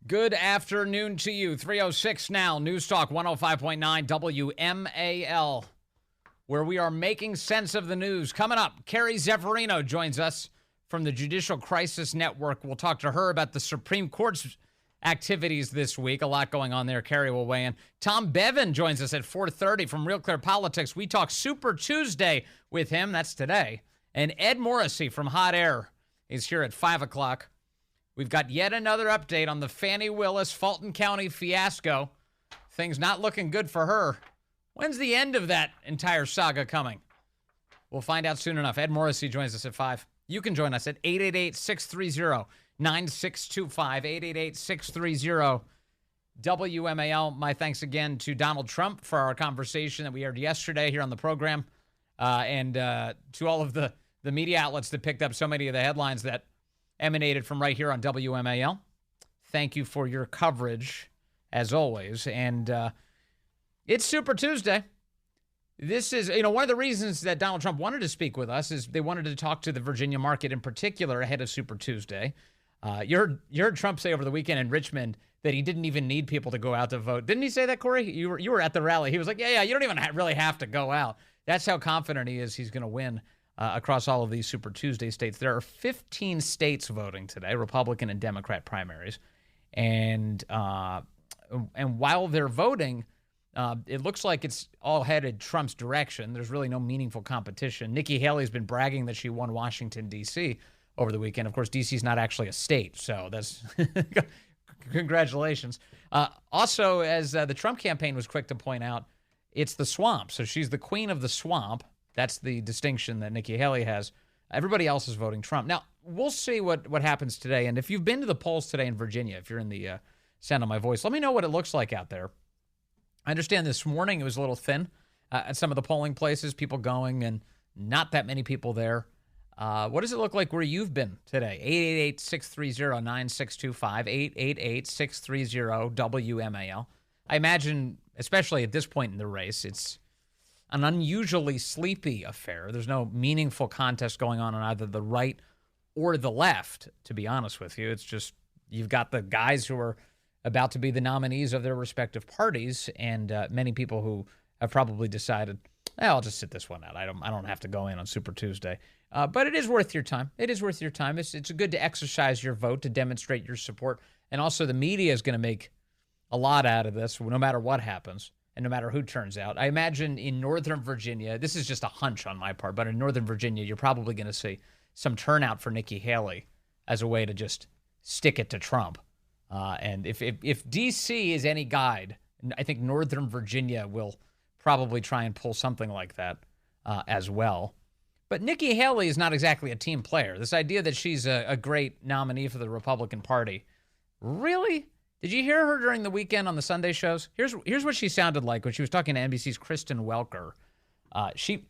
Good afternoon to you. 3:06 now. News Talk 105.9 WMAL, where we are making sense of the news. Coming up, Carrie Zeffirino joins us from the Judicial Crisis Network. We'll talk to her about the Supreme Court's activities this week. A lot going on there. Carrie will weigh in. Tom Bevan joins us at 4:30 from Real Clear Politics. We talk Super Tuesday with him. That's today. And Ed Morrissey from Hot Air is here at 5 o'clock. We've got yet another update on the Fannie Willis Fulton County fiasco. Things not looking good for her. When's the end of that entire saga coming? We'll find out soon enough. Ed Morrissey joins us at 5. You can join us at 888-630-9625, 888-630-WMAL. My thanks again to Donald Trump for our conversation that we aired yesterday here on the program, and to all of the media outlets that picked up so many of the headlines that emanated from right here on WMAL. Thank you for your coverage, as always. And it's Super Tuesday. This is, one of the reasons that Donald Trump wanted to speak with us is they wanted to talk to the Virginia market in particular ahead of Super Tuesday. You heard Trump say over the weekend in Richmond that he didn't even need people to go out to vote. Didn't he say that, Corey? You were at the rally. He was like, yeah, you don't even really have to go out. That's how confident he is he's going to win across all of these Super Tuesday states. There are 15 states voting today, Republican and Democrat primaries. And while they're voting, it looks like it's all headed Trump's direction. There's really no meaningful competition. Nikki Haley has been bragging that she won Washington, D.C. over the weekend. Of course, D.C. is not actually a state, so that's congratulations. Also, as the Trump campaign was quick to point out, it's the swamp. So she's the queen of the swamp. That's the distinction that Nikki Haley has. Everybody else is voting Trump. Now, we'll see what happens today. And if you've been to the polls today in Virginia, if you're in the sound of my voice, let me know what it looks like out there. I understand this morning it was a little thin at some of the polling places, people going and not that many people there. What does it look like where you've been today? 888-630-9625, 888-630-WMAL. I imagine, especially at this point in the race, it's an unusually sleepy affair. There's no meaningful contest going on either the right or the left, to be honest with you. It's just you've got the guys who are about to be the nominees of their respective parties, and many people who have probably decided, I'll just sit this one out. I don't have to go in on Super Tuesday. But it is worth your time. It is worth your time. It's good to exercise your vote, to demonstrate your support. And also the media is going to make a lot out of this, no matter what happens. And no matter who turns out. I imagine in Northern Virginia, this is just a hunch on my part, but in Northern Virginia, you're probably going to see some turnout for Nikki Haley as a way to just stick it to Trump. And if D.C. is any guide, I think Northern Virginia will probably try and pull something like that as well. But Nikki Haley is not exactly a team player. This idea that she's a great nominee for the Republican Party, really? Did you hear her during the weekend on the Sunday shows? Here's what she sounded like when she was talking to NBC's Kristen Welker. She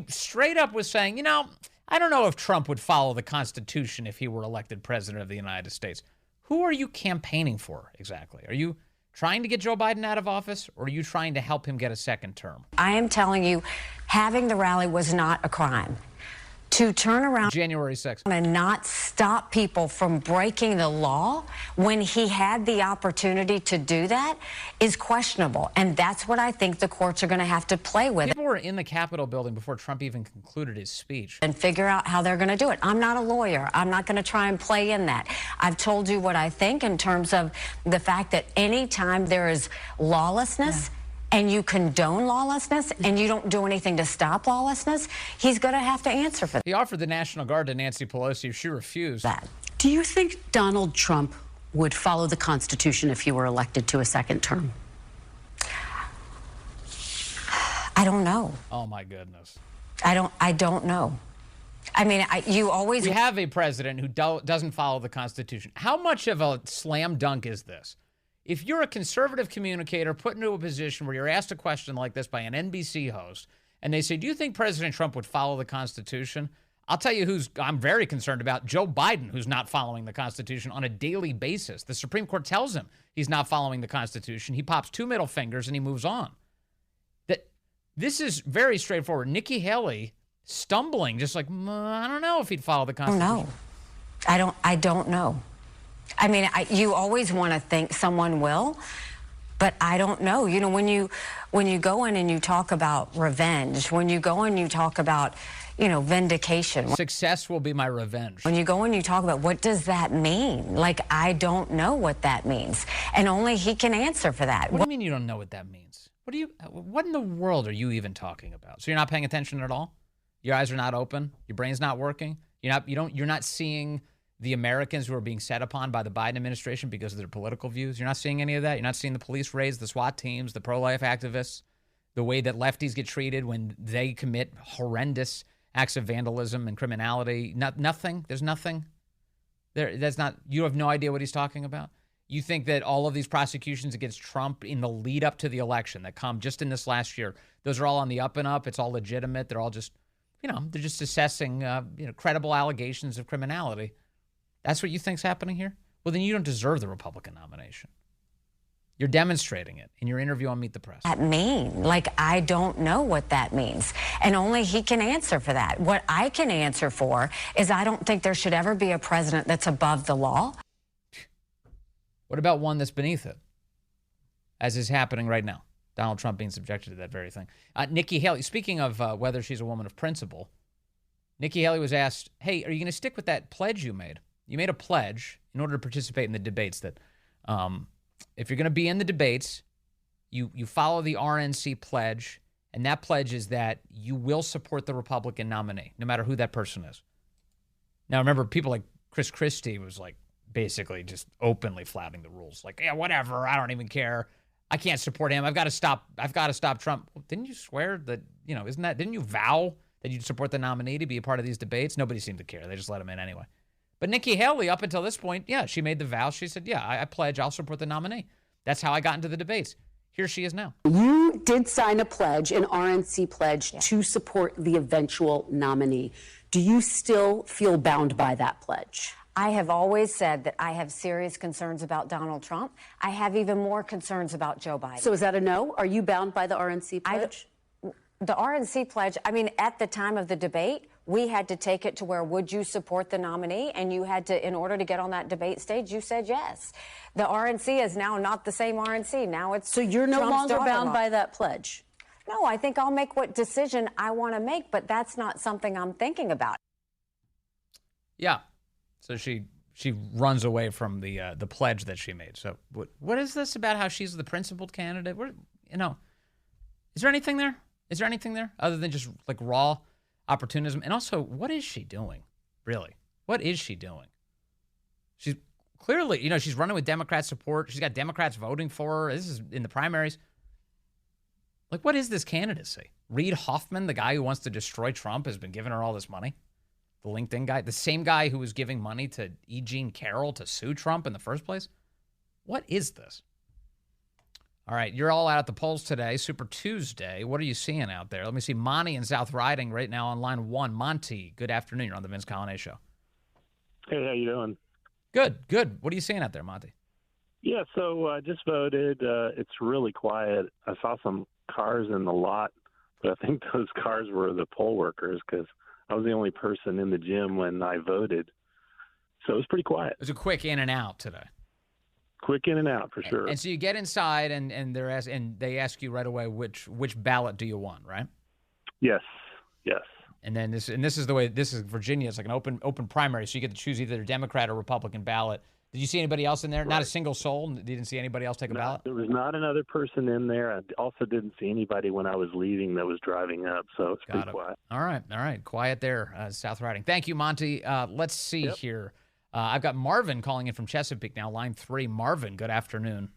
straight up was saying, I don't know if Trump would follow the Constitution if he were elected president of the United States. Who are you campaigning for exactly? Are you trying to get Joe Biden out of office, or are you trying to help him get a second term? I am telling you, having the rally was not a crime. To turn around January 6th and not stop people from breaking the law when he had the opportunity to do that is questionable. And that's what I think the courts are going to have to play with. People were in the Capitol building before Trump even concluded his speech. And figure out how they're going to do it. I'm not a lawyer. I'm not going to try and play in that. I've told you what I think in terms of the fact that anytime there is lawlessness, and you condone lawlessness and you don't do anything to stop lawlessness, he's going to have to answer for that. He offered the National Guard to Nancy Pelosi. She refused. Do you think Donald Trump would follow the Constitution if he were elected to a second term? I don't know. Oh, my goodness. I don't know. I mean, we have a president who doesn't follow the Constitution. How much of a slam dunk is this? If you're a conservative communicator put into a position where you're asked a question like this by an NBC host, and they say, do you think President Trump would follow the Constitution? I'll tell you I'm very concerned about, Joe Biden, who's not following the Constitution on a daily basis. The Supreme Court tells him he's not following the Constitution. He pops two middle fingers and he moves on. This is very straightforward. Nikki Haley stumbling, just like, I don't know if he'd follow the Constitution. I don't know. I mean, you always want to think someone will, but I don't know. You know, when you go in and you talk about revenge, when you go and you talk about, you know, vindication. Success will be my revenge. When you go and you talk about what does that mean? Like, I don't know what that means. And only he can answer for that. What do you mean you don't know what that means? What in the world are you even talking about? So you're not paying attention at all? Your eyes are not open? Your brain's not working? You're not seeing the Americans who are being set upon by the Biden administration because of their political views? You're not seeing any of that? You're not seeing the police raise the SWAT teams, the pro-life activists, the way that lefties get treated when they commit horrendous acts of vandalism and criminality? Nothing? There's nothing? You have no idea what he's talking about? You think that all of these prosecutions against Trump in the lead up to the election that come just in this last year, those are all on the up and up? It's all legitimate? They're all just, they're just assessing, credible allegations of criminality. That's what you think's happening here? Well, then you don't deserve the Republican nomination. You're demonstrating it in your interview on Meet the Press. That mean? Like, I don't know what that means. And only he can answer for that. What I can answer for is I don't think there should ever be a president that's above the law. What about one that's beneath it, as is happening right now? Donald Trump being subjected to that very thing. Nikki Haley, speaking of whether she's a woman of principle, Nikki Haley was asked, hey, are you going to stick with that pledge you made? You made a pledge in order to participate in the debates that if you're going to be in the debates, you follow the RNC pledge, and that pledge is that you will support the Republican nominee, no matter who that person is. Now, remember, people like Chris Christie was like basically just openly flouting the rules. Like, yeah, whatever, I don't even care. I can't support him. I've got to stop Trump. Well, didn't you swear that, didn't you vow that you'd support the nominee to be a part of these debates? Nobody seemed to care. They just let him in anyway. But Nikki Haley, up until this point, yeah, she made the vow. She said, yeah, I pledge I'll support the nominee. That's how I got into the debates. Here she is now. You did sign a pledge, an RNC pledge, to support the eventual nominee. Do you still feel bound by that pledge? I have always said that I have serious concerns about Donald Trump. I have even more concerns about Joe Biden. So is that a no? Are you bound by the RNC pledge? The RNC pledge, at the time of the debate, we had to take it to where would you support the nominee? And you had to, in order to get on that debate stage, you said yes. The RNC is now not the same RNC. Now it's So you're no Trump's longer bound by that pledge? No, I think I'll make what decision I want to make, but that's not something I'm thinking about. Yeah. So she runs away from the pledge that she made. So what is this about how she's the principled candidate? Is there anything there? Is there anything there other than just like raw opportunism? And also, what is she doing? Really? What is she doing? She's clearly, she's running with Democrat support. She's got Democrats voting for her. This is in the primaries. Like, what is this candidacy? Reid Hoffman, the guy who wants to destroy Trump, has been giving her all this money. The LinkedIn guy, the same guy who was giving money to E. Jean Carroll to sue Trump in the first place. What is this? All right, you're all out at the polls today, Super Tuesday. What are you seeing out there? Let me see Monty in South Riding right now on line 1. Monty, good afternoon. You're on the Vince Colonnese Show. Hey, how you doing? Good. What are you seeing out there, Monty? Yeah, so I just voted. It's really quiet. I saw some cars in the lot, but I think those cars were the poll workers because I was the only person in the gym when I voted. So it was pretty quiet. It was a quick in and out today. Quick in and out for sure. And so you get inside, and they ask you right away which ballot do you want, right? Yes. And then this is the way. This is Virginia. It's like an open primary, so you get to choose either a Democrat or Republican ballot. Did you see anybody else in there? Right. Not a single soul. You didn't see anybody else take a ballot? There was not another person in there. I also didn't see anybody when I was leaving that was driving up, so it's pretty quiet. All right. Quiet there, South Riding. Thank you, Monty. Let's see here. I've got Marvin calling in from Chesapeake now, line 3. Marvin, good afternoon.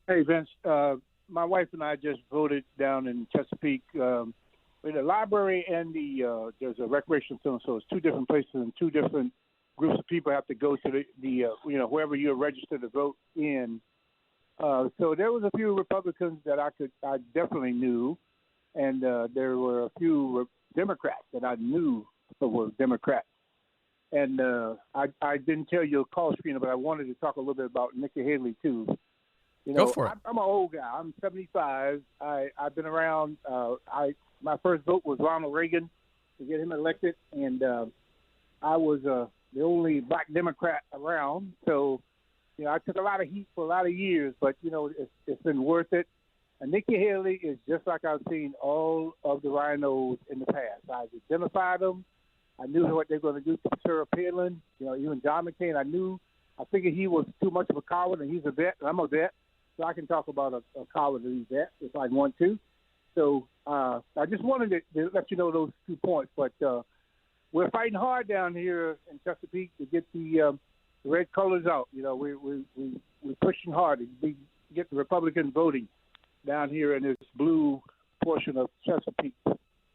Hey, Vince. My wife and I just voted down in Chesapeake. In the library and there's a recreation center, so it's two different places and two different groups of people have to go to the wherever you're registered to vote in. So there was a few Republicans that I definitely knew, and there were a few Democrats that I knew were Democrats. And I didn't tell you a call screener, but I wanted to talk a little bit about Nikki Haley too. Go for it. I'm an old guy. I'm 75. I've been around. My first vote was Ronald Reagan to get him elected, and I was the only black Democrat around. So, I took a lot of heat for a lot of years, but, it's been worth it. And Nikki Haley is just like I've seen all of the rhinos in the past. I've identified them. I knew what they were going to do to Sarah Palin. Even John McCain, I figured he was too much of a coward, and he's a vet, and I'm a vet. So I can talk about a cowardly vet if I want to. So I just wanted to let you know those 2 points. But we're fighting hard down here in Chesapeake to get the red colors out. We're pushing hard to get the Republicans voting down here in this blue portion of Chesapeake.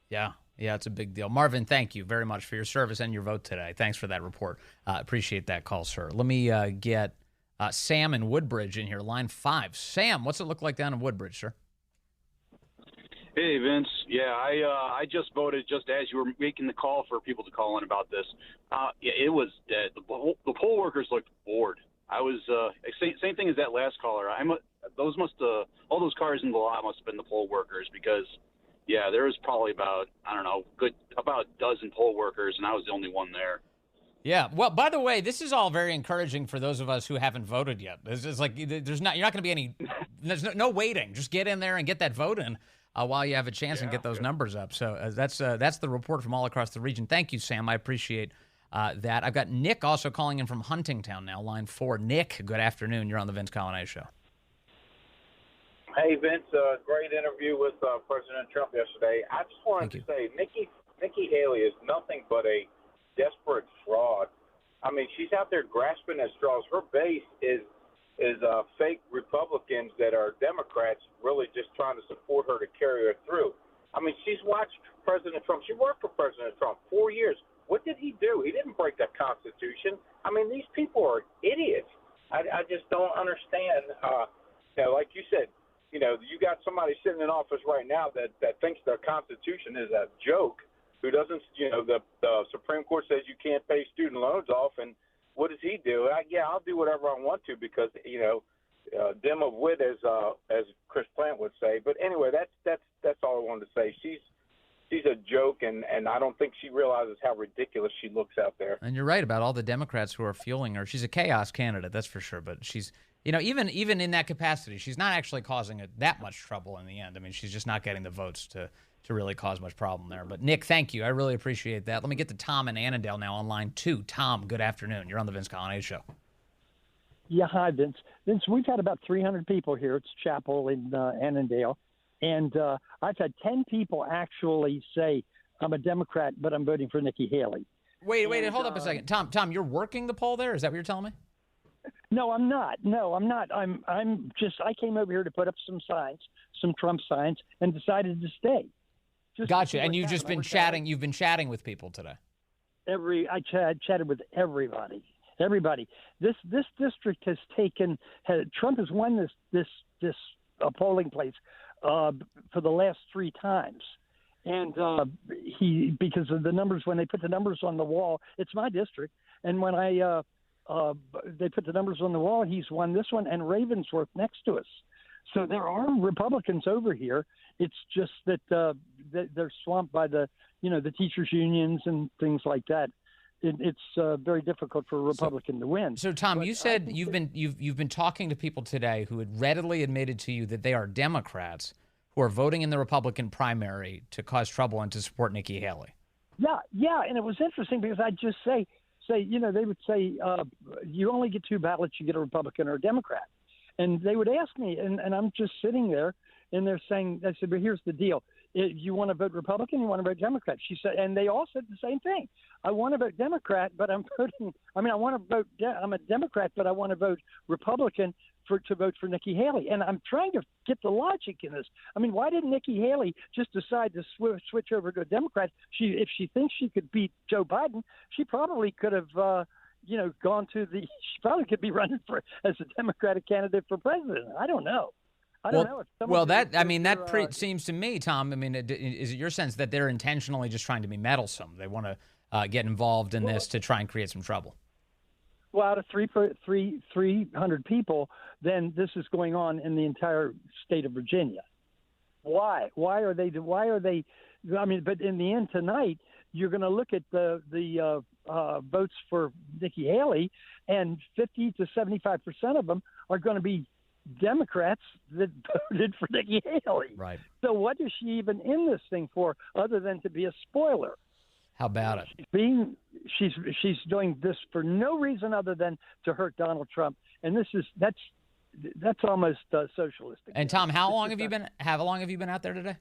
Yeah, it's a big deal. Marvin, thank you very much for your service and your vote today. Thanks for that report. Appreciate that call, sir. Let me get Sam in Woodbridge in here, line 5. Sam, what's it look like down in Woodbridge, sir? Hey, Vince. Yeah, I just voted just as you were making the call for people to call in about this. It was dead. The poll workers looked bored. I was same thing as that last caller. All those cars in the lot must have been the poll workers because, there was probably about a dozen poll workers, and I was the only one there. Yeah. Well, by the way, this is all very encouraging for those of us who haven't voted yet. It's like you're not going to be there's no waiting. Just get in there and get that vote in while you have a chance and get those numbers up. So that's the report from all across the region. Thank you, Sam. I appreciate that. I've got Nick also calling in from Huntingtown now, line 4. Nick, good afternoon. You're on the Vince Coglianese Show. Hey, Vince, great interview with President Trump yesterday. I just wanted to say Nikki Haley is nothing but a desperate fraud. I mean, she's out there grasping at straws. Her base is fake Republicans that are Democrats really just trying to support her to carry her through. I mean, she's watched President Trump. She worked for President Trump 4 years. What did he do? He didn't break the Constitution. I mean, these people are idiots. I just don't understand. Like you said, you got somebody sitting in office right now that thinks the Constitution is a joke, who doesn't, the Supreme Court says you can't pay student loans off, and what does he do? I'll do whatever I want to because, dim of wit, as Chris Plant would say. But anyway, that's all I wanted to say. She's a joke, and I don't think she realizes how ridiculous she looks out there. And you're right about all the Democrats who are fueling her. She's a chaos candidate, that's for sure. But she's, even in that capacity, she's not actually causing it that much trouble in the end. I mean, she's just not getting the votes to really cause much problem there. But, Nick, thank you. I really appreciate that. Let me get to Tom in Annandale now on line 2. Tom, good afternoon. You're on the Vince Coglianese Show. Yeah, hi, Vince. Vince, we've had about 300 people here. It's Chapel in Annandale. And I've had 10 people actually say, I'm a Democrat, but I'm voting for Nikki Haley. Wait, hold up a second. Tom, you're working the poll there? Is that what you're telling me? No, I'm not. I came over here to put up some signs, some Trump signs, and decided to stay. Gotcha. And you've just been chatting. You've been chatting with people today. I chatted with everybody. This district has Trump has won this polling place for the last 3 times. And because of the numbers, when they put the numbers on the wall, it's my district. And when they put the numbers on the wall, he's won this one and Ravensworth next to us. So there are Republicans over here. It's just that they're swamped by the teachers unions and things like that. It's very difficult for a Republican to win. So, Tom, you said you've been talking to people today who had readily admitted to you that they are Democrats who are voting in the Republican primary to cause trouble and to support Nikki Haley. Yeah, and it was interesting because I'd just say they would say you only get 2 ballots, you get a Republican or a Democrat, and they would ask me, and I'm just sitting there, and they're saying, I said, but here's the deal. You want to vote Republican, you want to vote Democrat. She said, and they all said the same thing. I want to vote Democrat, but I'm a Democrat, but I want to vote Republican to vote for Nikki Haley. And I'm trying to get the logic in this. I mean, why didn't Nikki Haley just decide to switch over to a Democrat? If she thinks she could beat Joe Biden, she probably could have, she probably could be running as a Democratic candidate for president. I don't know. That seems to me, Tom, I mean, is it your sense that they're intentionally just trying to be meddlesome? They want to get involved in this to try and create some trouble. Well, out of 300 people, then this is going on in the entire state of Virginia. Why are they? I mean, but in the end tonight, you're going to look at the votes for Nikki Haley, and 50 to 75% of them are going to be Democrats that voted for Nikki Haley. Right. So what is she even in this thing for, other than to be a spoiler? How about it? She's doing this for no reason other than to hurt Donald Trump, and that's almost socialistic. And Tom, how long have you been out there today?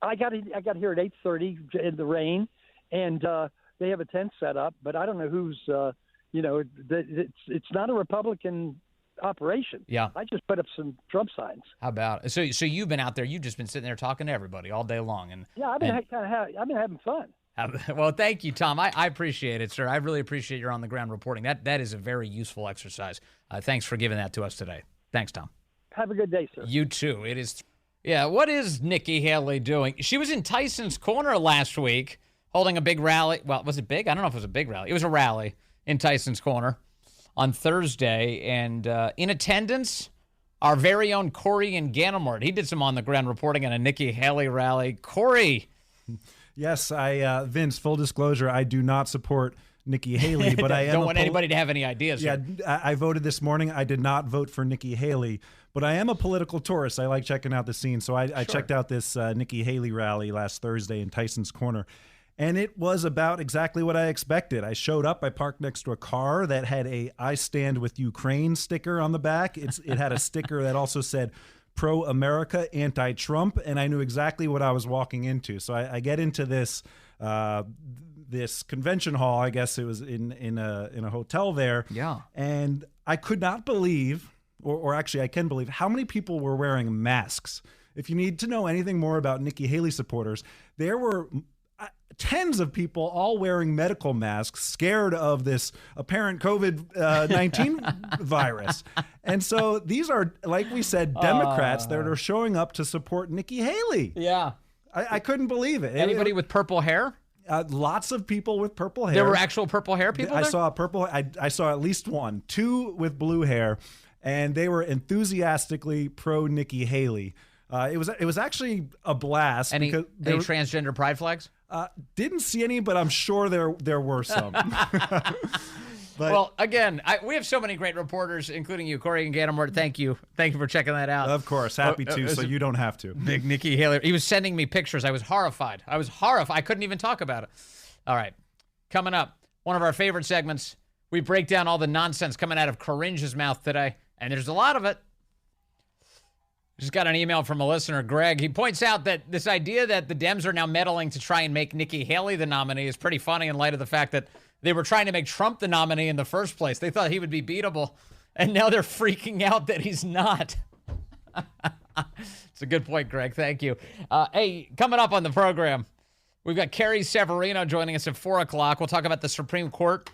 I got here at 8:30 in the rain, and they have a tent set up, but I don't know who's. It's not a Republican operation. Yeah. I just put up some Trump signs. How about it? So you've been out there. You've just been sitting there talking to everybody all day long, and yeah, I've been having fun. Well, thank you, Tom. I appreciate it, sir. I really appreciate your on-the-ground reporting. That is a very useful exercise. Thanks for giving that to us today. Thanks, Tom. Have a good day, sir. You too. It is. Yeah, what is Nikki Haley doing? She was in Tyson's Corner last week holding a big rally. Well, was it big? I don't know if it was a big rally. It was a rally in Tyson's Corner on Thursday. And in attendance, our very own Corey in Ganamort. He did some on-the-ground reporting on a Nikki Haley rally. Corey. Yes, Vince, full disclosure, I do not support Nikki Haley, but I am don't want anybody to have any ideas. Yeah, I voted this morning. I did not vote for Nikki Haley, but I am a political tourist. I like checking out the scene. So I checked out this Nikki Haley rally last Thursday in Tyson's Corner, and it was about exactly what I expected. I showed up. I parked next to a car that had a "I stand with Ukraine" sticker on the back. It had a sticker that also said pro-America, anti-Trump, and I knew exactly what I was walking into. So I get into this this convention hall. I guess it was in a hotel there. Yeah. And I could not believe, or actually I can believe, how many people were wearing masks. If you need to know anything more about Nikki Haley supporters, there were tens of people all wearing medical masks, scared of this apparent COVID-19 virus. And so these are, like we said, Democrats that are showing up to support Nikki Haley. Yeah. I couldn't believe it. Anybody with purple hair? Lots of people with purple hair. There were actual purple hair people there? I saw purple. I saw at least one, two with blue hair, and they were enthusiastically pro Nikki Haley. It was actually a blast. Any transgender pride flags? Didn't see any, but I'm sure there were some. But, well, again, we have so many great reporters, including you, Corey and Ganamort. Thank you for checking that out. Of course, happy to, so you don't have to. Big Nikki Haley. He was sending me pictures. I was horrified. I couldn't even talk about it. All right, coming up, one of our favorite segments. We break down all the nonsense coming out of Coringe's mouth today, and there's a lot of it. Just got an email from a listener, Greg. He points out that this idea that the Dems are now meddling to try and make Nikki Haley the nominee is pretty funny in light of the fact that they were trying to make Trump the nominee in the first place. They thought he would be beatable, and now they're freaking out that he's not. It's a good point, Greg. Thank you. Hey, coming up on the program, we've got Carrie Severino joining us at 4 o'clock. We'll talk about the Supreme Court,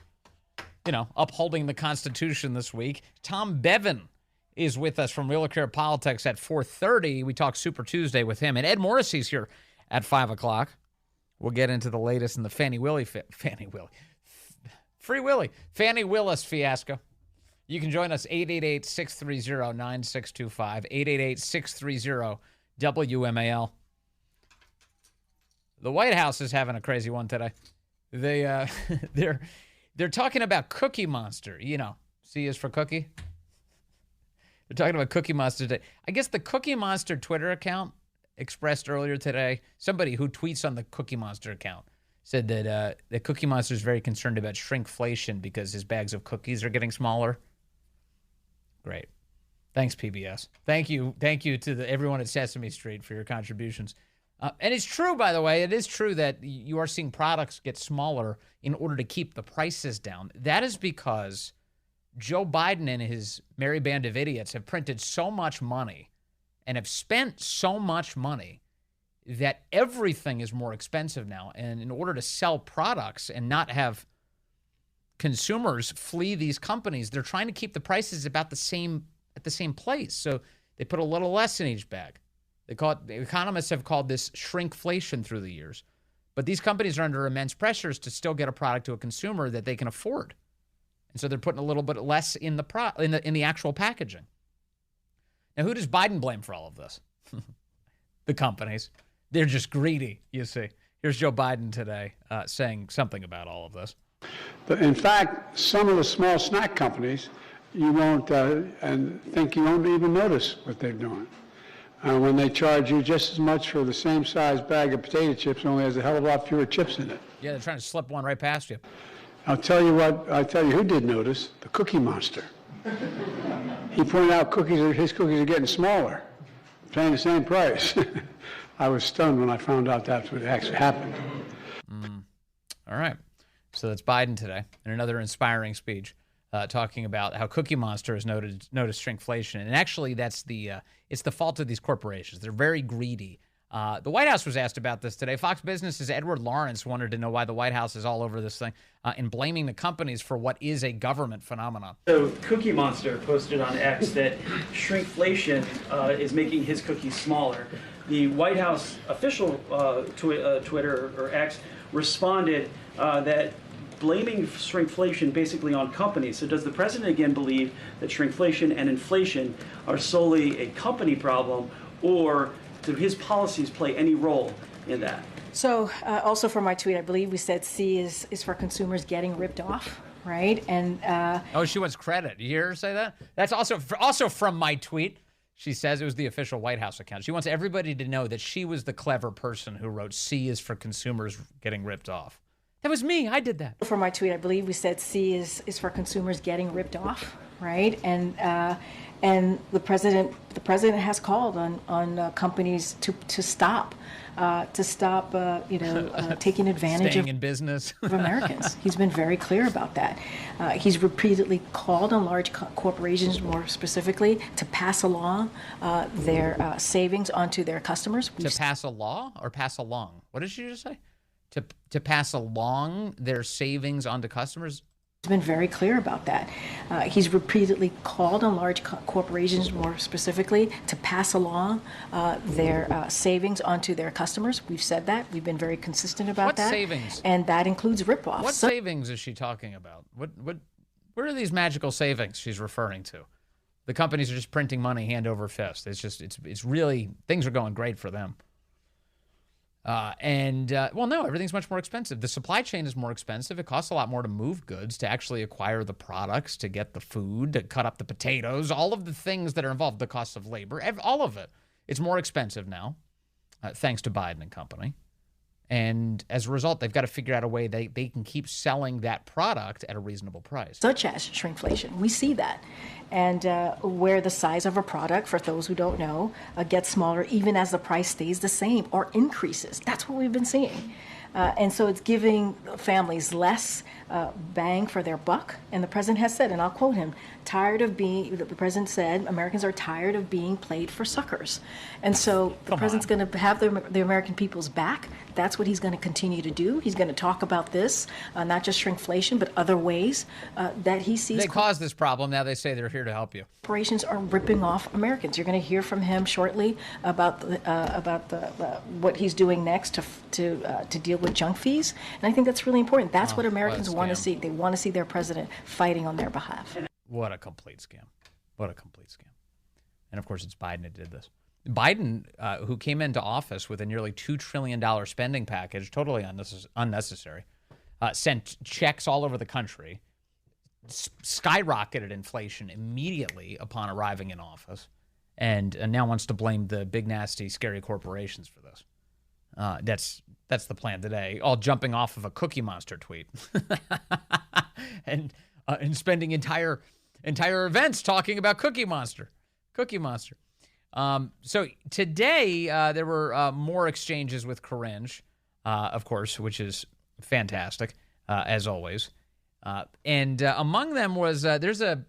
upholding the Constitution this week. Tom Bevan is with us from Real Clear Politics at 4:30. We talk Super Tuesday with him. And Ed Morrissey's here at 5 o'clock. We'll get into the latest in the Fannie Willis fiasco. You can join us 888-630-9625, 888-630-WMAL. The White House is having a crazy one today. They're talking about Cookie Monster. C is for cookie. They're talking about Cookie Monster today. I guess the Cookie Monster Twitter account expressed earlier today, somebody who tweets on the Cookie Monster account said that the Cookie Monster is very concerned about shrinkflation because his bags of cookies are getting smaller. Great. Thanks, PBS. Thank you to everyone at Sesame Street for your contributions. And it's true, by the way, it is true that you are seeing products get smaller in order to keep the prices down. That is because Joe Biden and his merry band of idiots have printed so much money and have spent so much money that everything is more expensive now. And in order to sell products and not have consumers flee these companies, they're trying to keep the prices about the same at the same place. So they put a little less in each bag. Economists have called this shrinkflation through the years. But these companies are under immense pressures to still get a product to a consumer that they can afford. And so they're putting a little bit less in the actual packaging. Now, who does Biden blame for all of this? The companies. They're just greedy, you see. Here's Joe Biden today saying something about all of this. In fact, some of the small snack companies, you won't and think you won't even notice what they're doing. When they charge you just as much for the same size bag of potato chips, only has a hell of a lot fewer chips in it. Yeah, they're trying to slip one right past you. I'll tell you who did notice, the Cookie Monster. He pointed out his cookies are getting smaller, paying the same price. I was stunned when I found out that's what actually happened. All right. So that's Biden today in another inspiring speech talking about how Cookie Monster has noticed shrinkflation. And actually, that's it's the fault of these corporations. They're very greedy. The White House was asked about this today. Fox Business's Edward Lawrence wanted to know why the White House is all over this thing and blaming the companies for what is a government phenomenon. So Cookie Monster posted on X that shrinkflation is making his cookies smaller. The White House official Twitter or X responded that blaming shrinkflation basically on companies. So does the president again believe that shrinkflation and inflation are solely a company problem, or do his policies play any role in that? So also for my tweet, I believe we said C is for consumers getting ripped off, right? And oh, she wants credit. You hear her say that? That's also from my tweet. She says it was the official White House account. She wants everybody to know that she was the clever person who wrote C is for consumers getting ripped off. That was me. I did that. For my tweet, I believe we said C is for consumers getting ripped off, right? And the president has called on companies to stop taking advantage staying in business of Americans. He's been very clear about that. He's repeatedly called on large corporations, more specifically, to pass along their savings onto their customers. To pass a law or pass along? What did she just say? To pass along their savings onto customers? He's been very clear about that. He's repeatedly called on large corporations, more specifically, to pass along their savings onto their customers. We've said that. We've been very consistent about that. What savings? And that includes rip-offs. What savings is she talking about? What are these magical savings she's referring to? The companies are just printing money hand over fist. It's really, things are going great for them. No, everything's much more expensive. The supply chain is more expensive. It costs a lot more to move goods, to actually acquire the products, to get the food, to cut up the potatoes, all of the things that are involved, the cost of labor, all of it. It's more expensive now, thanks to Biden and company. And as a result, they've got to figure out a way they can keep selling that product at a reasonable price. Such as shrinkflation. We see that. And where the size of a product, for those who don't know, gets smaller even as the price stays the same or increases. That's what we've been seeing. And so it's giving families less bang for their buck. And the president has said, and I'll quote him, the president said, Americans are tired of being played for suckers. And so the president's going to have the American people's back. That's what he's going to continue to do. He's going to talk about this, not just shrinkflation, but other ways that he sees. They caused this problem. Now they say they're here to help you. Corporations are ripping off Americans. You're going to hear from him shortly about what he's doing next to deal with junk fees. And I think that's really important. That's what Americans want to see. They want to see their president fighting on their behalf. What a complete scam. What a complete scam. And of course, it's Biden that did this. Biden, who came into office with a nearly $2 trillion spending package, totally unnecessary, sent checks all over the country, skyrocketed inflation immediately upon arriving in office, and now wants to blame the big, nasty, scary corporations for this. That's the plan today, all jumping off of a Cookie Monster tweet and spending entire events talking about Cookie Monster. Cookie Monster. So today there were more exchanges with Corinne, of course, which is fantastic, as always. And among them was there's a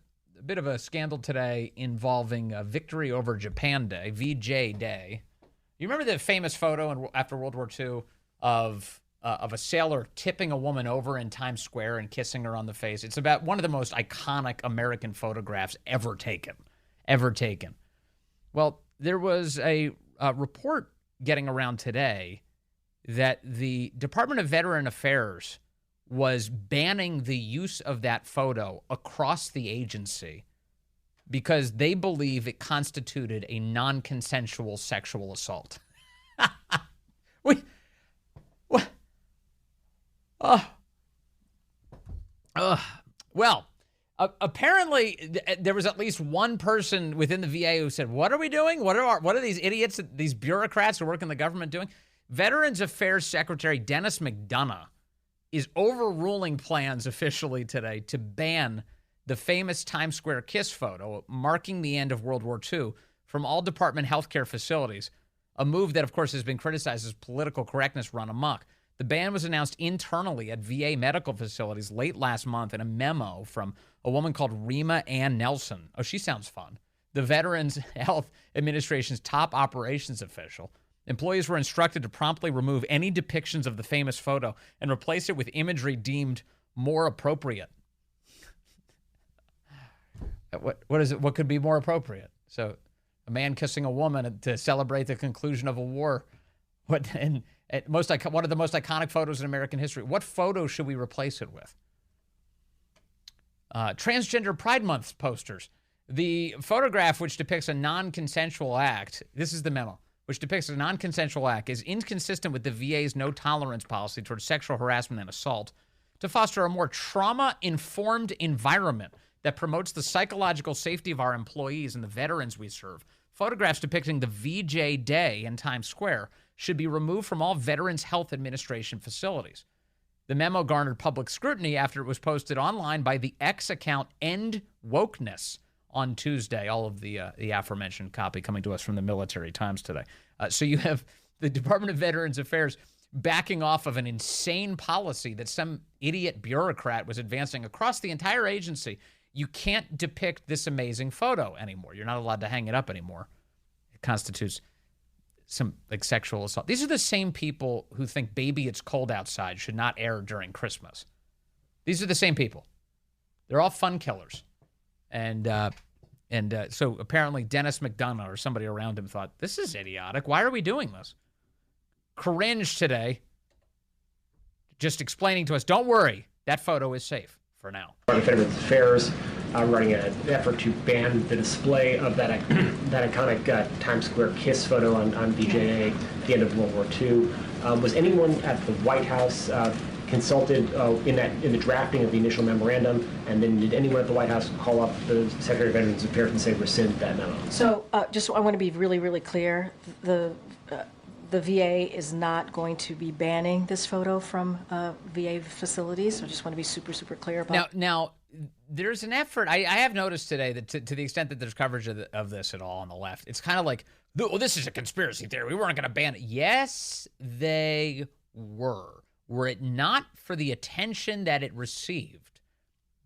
bit of a scandal today involving Victory Over Japan Day, VJ Day. You remember the famous photo after World War II of a sailor tipping a woman over in Times Square and kissing her on the face? It's about one of the most iconic American photographs ever taken. Well, there was a report getting around today that the Department of Veteran Affairs was banning the use of that photo across the agency because they believe it constituted a non-consensual sexual assault. What? Well, apparently there was at least one person within the VA who said, what are we doing? What are these idiots, these bureaucrats who work in the government doing? Veterans Affairs Secretary Denis McDonough is overruling plans officially today to ban the famous Times Square kiss photo marking the end of World War II from all department healthcare facilities, a move that, of course, has been criticized as political correctness run amok. The ban was announced internally at VA medical facilities late last month in a memo from a woman called Rima Ann Nelson. Oh, she sounds fun. The Veterans Health Administration's top operations official. Employees were instructed to promptly remove any depictions of the famous photo and replace it with imagery deemed more appropriate. What is it? What could be more appropriate? So, a man kissing a woman to celebrate the conclusion of a war. One of the most iconic photos in American history. What photo should we replace it with? Transgender Pride Month posters. The photograph, which depicts a non-consensual act, this is the memo, which depicts a non-consensual act, is inconsistent with the VA's no-tolerance policy towards sexual harassment and assault to foster a more trauma-informed environment that promotes the psychological safety of our employees and the veterans we serve. Photographs depicting the VJ Day in Times Square should be removed from all Veterans Health Administration facilities. The memo garnered public scrutiny after it was posted online by the X account End Wokeness on Tuesday. All of the aforementioned copy coming to us from the Military Times today. So you have the Department of Veterans Affairs backing off of an insane policy that some idiot bureaucrat was advancing across the entire agency. You can't depict this amazing photo anymore. You're not allowed to hang it up anymore. It constitutes some sexual assault. These are the same people who think Baby It's Cold Outside should not air during Christmas. These are the same people. They're all fun killers. And so apparently Denis McDonough or somebody around him thought, this is idiotic. Why are we doing this? Cringe today. Just explaining to us, don't worry, that photo is safe for now. Veterans Affairs running an effort to ban the display of that iconic Times Square kiss photo on VJA at the end of World War II. Was anyone at the White House consulted in the drafting of the initial memorandum? And then did anyone at the White House call up the Secretary of Veterans Affairs and say rescind that memo? So I want to be really, really clear. The VA is not going to be banning this photo from VA facilities. So I just want to be super, super clear about that. Now, there's an effort. I have noticed today that to the extent that there's coverage of this at all on the left, it's kind of like, well, this is a conspiracy theory. We weren't going to ban it. Yes, they were. Were it not for the attention that it received,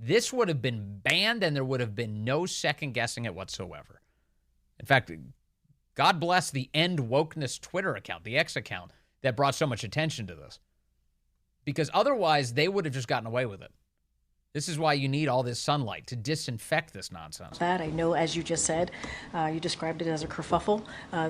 this would have been banned and there would have been no second guessing it whatsoever. In fact, God bless the End Wokeness Twitter account, the X account, that brought so much attention to this. Because otherwise, they would have just gotten away with it. This is why you need all this sunlight to disinfect this nonsense. That I know, as you just said, you described it as a kerfuffle.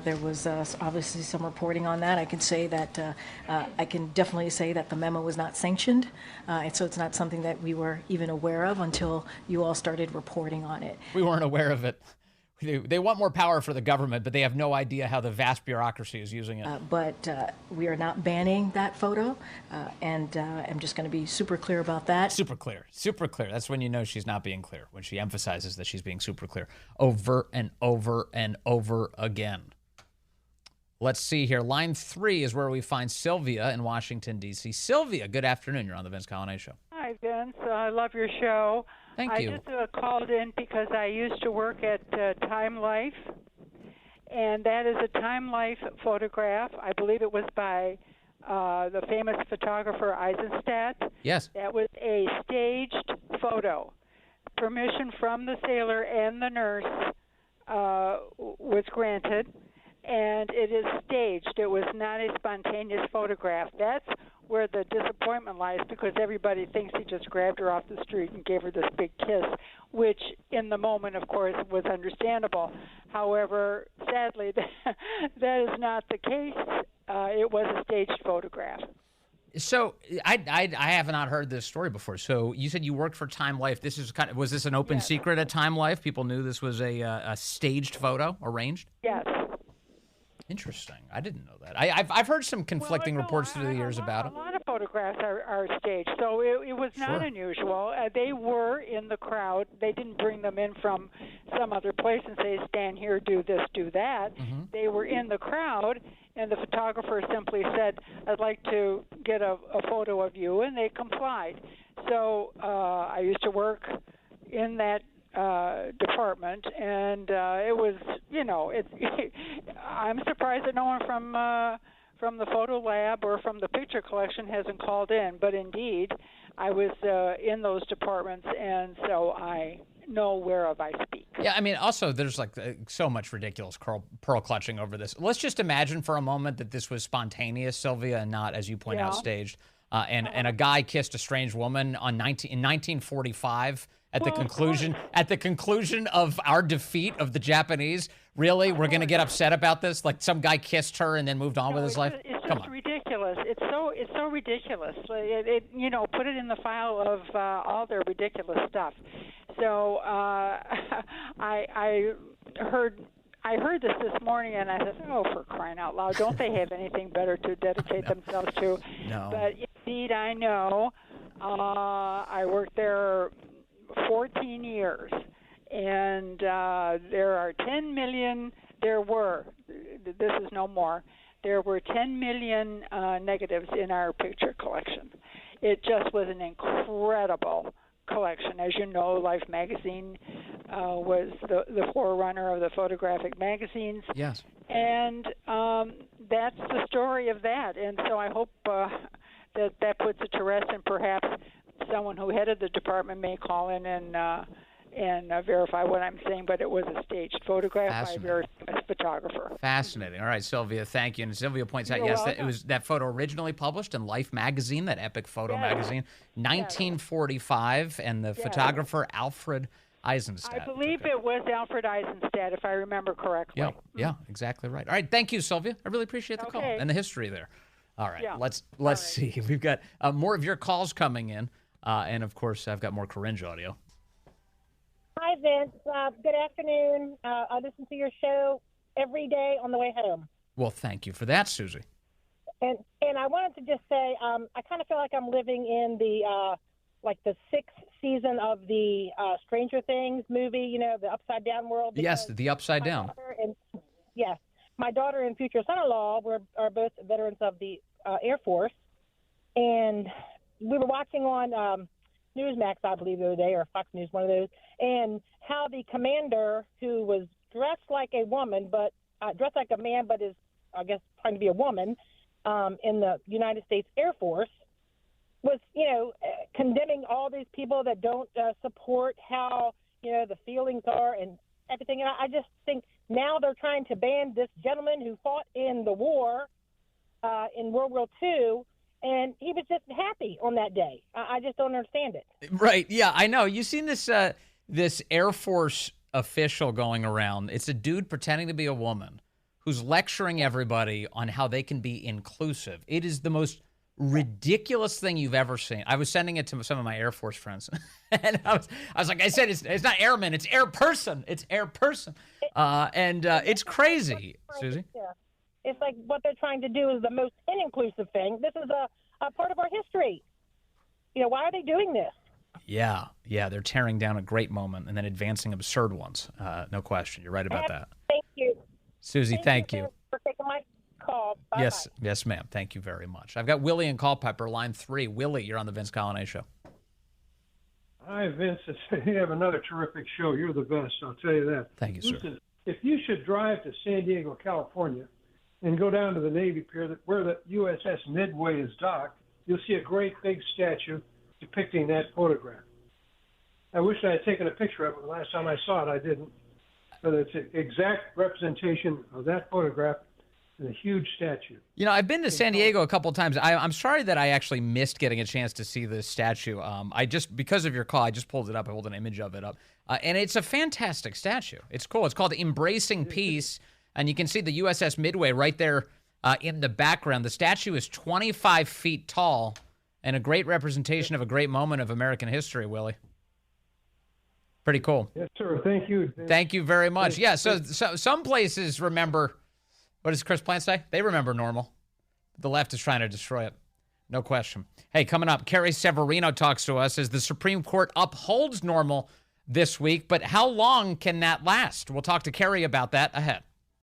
There was obviously some reporting on that. I can say that I can definitely say that the memo was not sanctioned, and so it's not something that we were even aware of until you all started reporting on it. We weren't aware of it. They want more power for the government, but they have no idea how the vast bureaucracy is using it. But we are not banning that photo, and I'm just going to be super clear about that. Super clear. Super clear. That's when you know she's not being clear, when she emphasizes that she's being super clear over and over and over again. Let's see here. Line 3 is where we find Sylvia in Washington, D.C. Sylvia, good afternoon. You're on the Vince Colonnade Show. Hi, Vince. I love your show. Thank you. I just called in because I used to work at Time Life, and that is a Time Life photograph. I believe it was by the famous photographer Eisenstadt. Yes. That was a staged photo. Permission from the sailor and the nurse was granted, and it is staged. It was not a spontaneous photograph. That's where the disappointment lies, because everybody thinks he just grabbed her off the street and gave her this big kiss, which in the moment, of course, was understandable. However, sadly, that is not the case. It was a staged photograph. So I have not heard this story before. So you said you worked for Time Life. This is was this an open secret at Time Life? People knew this was a staged photo, arranged? Yes. Interesting. I didn't know that. I've heard some conflicting reports through the years about it. A lot of photographs are staged, so it was not unusual. They were in the crowd. They didn't bring them in from some other place and say, stand here, do this, do that. They were in the crowd, and the photographer simply said, I'd like to get a photo of you, and they complied. So I used to work in that department, and it was, I'm surprised that no one from the photo lab or from the picture collection hasn't called in, but indeed I was in those departments, and so I know whereof I speak. Yeah, I mean, also there's like so much ridiculous pearl clutching over this. Let's just imagine for a moment that this was spontaneous, Sylvia, and not, as you point out, staged. And a guy kissed a strange woman in 1945 at the conclusion of our defeat of the Japanese. Really, we're going to get upset about this? Like some guy kissed her and then moved on with his life? It's just ridiculous. It's so ridiculous. Put it in the file of all their ridiculous stuff. So I heard this morning, and I said, oh, for crying out loud, don't they have anything better to dedicate themselves to? No. But indeed, I know. I worked there 14 years, and there are 10 million, this is no more, there were 10 million negatives in our picture collection. It just was an incredible collection. As you know, Life magazine was the forerunner of the photographic magazines. Yes. And that's the story of that. And so I hope that puts it to rest, and perhaps someone who headed the department may call in and verify what I'm saying, but it was a staged photograph by a very famous photographer. Fascinating. All right, Sylvia, thank you. And Sylvia points out, yes, that it was that photo originally published in Life magazine, that epic photo magazine, 1945, and the photographer Alfred Eisenstadt. I believe it was Alfred Eisenstadt, if I remember correctly. Yeah, exactly right. All right, thank you, Sylvia. I really appreciate the call and the history there. All right, let's see. We've got more of your calls coming in, and of course, I've got more Coringe audio. Hi, Vince. Good afternoon. I listen to your show every day on the way home. Well, thank you for that, Susie. And I wanted to just say, I kind of feel like I'm living in the sixth season of the Stranger Things movie. The Upside Down world. Yes, the Upside Down. Yes, my daughter and future son-in-law are both veterans of the Air Force, and we were watching on Newsmax, I believe, the other day, or Fox News, one of those, and how the commander, who was dressed like a woman, but dressed like a man, but is, I guess, trying to be a woman, in the United States Air Force, was, condemning all these people that don't support how, the feelings are and everything. And I just think now they're trying to ban this gentleman who fought in the war, in World War II, and he was just happy on that day. I just don't understand it. Right. Yeah, I know. You've seen this this Air Force official going around. It's a dude pretending to be a woman who's lecturing everybody on how they can be inclusive. It is the most ridiculous thing you've ever seen. I was sending it to some of my Air Force friends, and I was like, I said, it's not airman, it's air person. It's air person. It's crazy, Susie. Yeah. It's like what they're trying to do is the most inclusive thing. This is a part of our history. Why are they doing this? Yeah, they're tearing down a great moment and then advancing absurd ones. No question. You're right about that. Thank you. Susie, thank you. For taking my call. Bye-bye. Yes, ma'am. Thank you very much. I've got Willie in Culpeper, line 3. Willie, you're on the Vince Colonnese Show. Hi, Vince. You have another terrific show. You're the best, I'll tell you that. Thank you, sir. Listen, if you should drive to San Diego, California, and go down to the Navy Pier where the USS Midway is docked, you'll see a great big statue depicting that photograph. I wish I had taken a picture of it. The last time I saw it, I didn't. But it's an exact representation of that photograph in a huge statue. I've been to San Diego a couple of times. I'm sorry that I actually missed getting a chance to see this statue. Because of your call, I just pulled it up. I pulled an image of it up. And it's a fantastic statue. It's cool. It's called Embracing Peace. And you can see the USS Midway right there in the background. The statue is 25 feet tall and a great representation of a great moment of American history, Willie. Pretty cool. Yes, sir. Thank you. Thank you very much. Yeah, so some places remember, what does Chris Plant say? They remember normal. The left is trying to destroy it. No question. Hey, coming up, Carrie Severino talks to us as the Supreme Court upholds normal this week, but how long can that last? We'll talk to Carrie about that ahead.